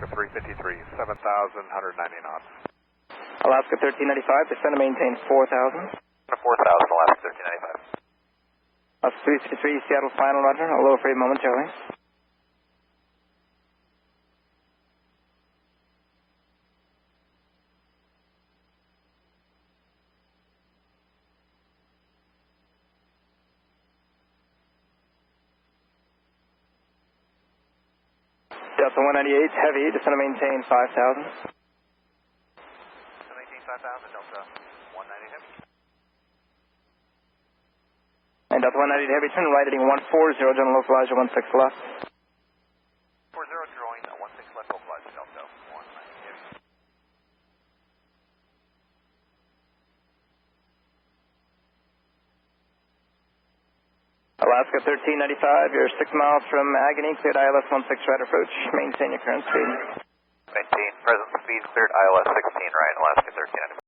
Alaska 353, 7,190 knots. Alaska 1395, descend and maintain 4,000. 4,000, Alaska 1395. Alaska 353, Seattle final, roger. I'll lower for you momentarily. Delta 198, heavy, descend and maintain 5,000. Maintain 5,000, Delta 198 heavy. And Delta 198 heavy, turn right heading 140, general localizer 16 left. 40, drawing 16 left, localizer, Delta 198 heavy. Alaska 1395, you're 6 miles from Agony, cleared ILS 16 right approach. Maintain your current speed. Maintain present speed, cleared ILS 16 right, Alaska 1395.